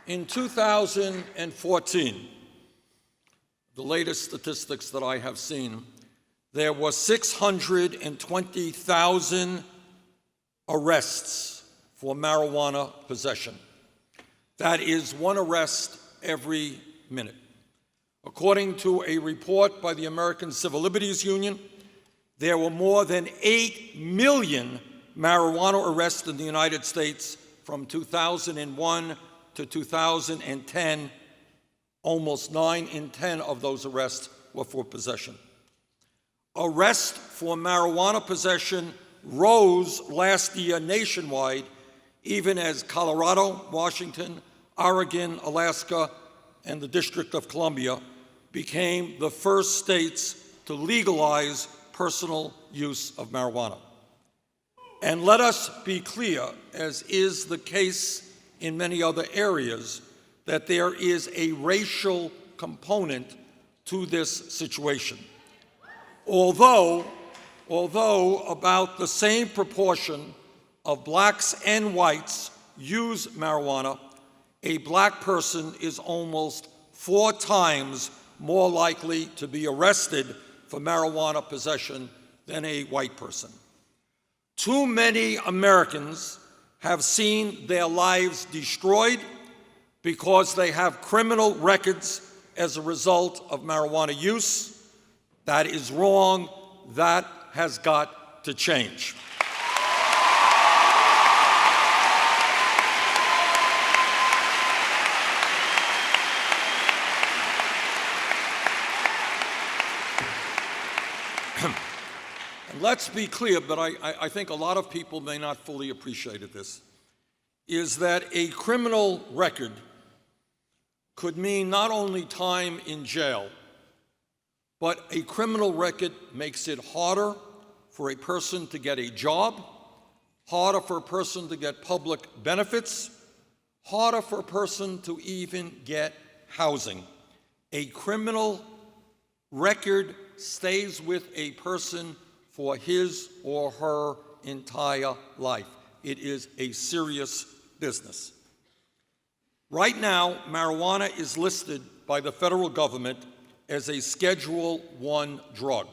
In 2014, the latest statistics that I have seen, there were 620,000 arrests for marijuana possession. That is one arrest every minute. According to a report by the American Civil Liberties Union, there were more than 8 million marijuana arrests in the United States from 2001 to 2010. Almost 9 in 10 of those arrests were for possession. Arrests for marijuana possession rose last year nationwide, even as Colorado, Washington, Oregon, Alaska, and the District of Columbia became the first states to legalize personal use of marijuana. And let us be clear, as is the case in many other areas, that there is a racial component to this situation. Although about the same proportion of blacks and whites use marijuana, a black person is almost 4 times more likely to be arrested for marijuana possession than a white person. Too many Americans have seen their lives destroyed because they have criminal records as a result of marijuana use. That is wrong. That has got to change. And let's be clear, but I think a lot of people may not fully appreciate this, is that a criminal record could mean not only time in jail, but a criminal record makes it harder for a person to get a job, harder for a person to get public benefits, harder for a person to even get housing. A criminal record stays with a person for his or her entire life. It is a serious business. Right now, marijuana is listed by the federal government as a Schedule I drug,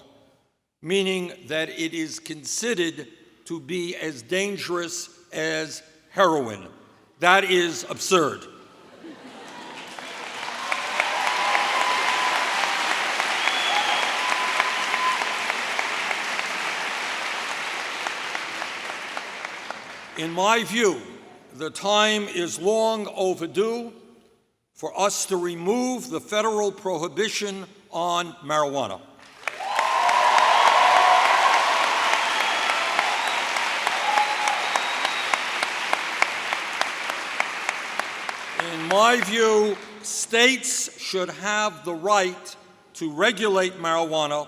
meaning that it is considered to be as dangerous as heroin. That is absurd. In my view, the time is long overdue for us to remove the federal prohibition on marijuana. In my view, states should have the right to regulate marijuana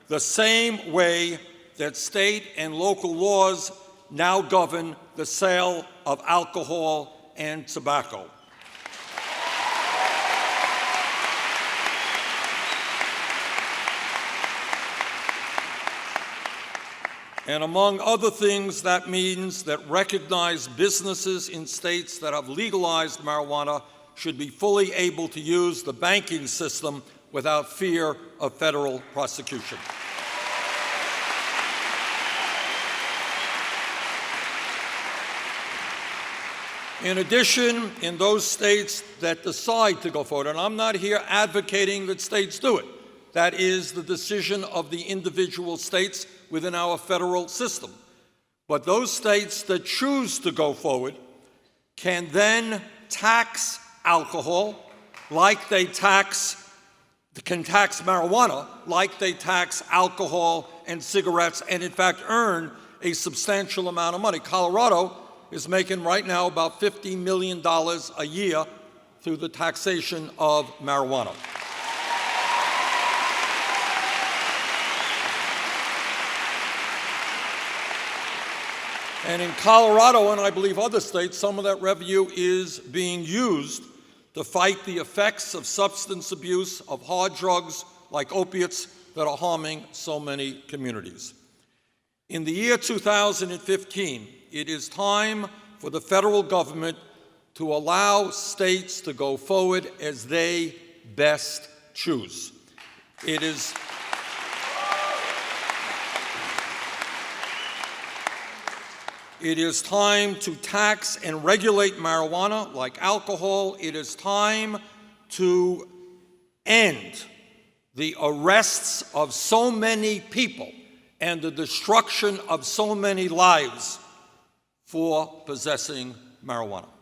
the same way that state and local laws now govern the sale of alcohol and tobacco. And among other things, that means that recognized businesses in states that have legalized marijuana should be fully able to use the banking system without fear of federal prosecution. In addition, in those states that decide to go forward, and I'm not here advocating that states do it, that is the decision of the individual states within our federal system. But those states that choose to go forward can then tax alcohol like they can tax marijuana, like they tax alcohol and cigarettes, and in fact earn a substantial amount of money. Colorado is making right now about $50 million a year through the taxation of marijuana. And in Colorado, and I believe other states, some of that revenue is being used to fight the effects of substance abuse, of hard drugs like opiates that are harming so many communities. In the year 2015, it is time for the federal government to allow states to go forward as they best choose. It is time to tax and regulate marijuana like alcohol. It is time to end the arrests of so many people and the destruction of so many lives for possessing marijuana.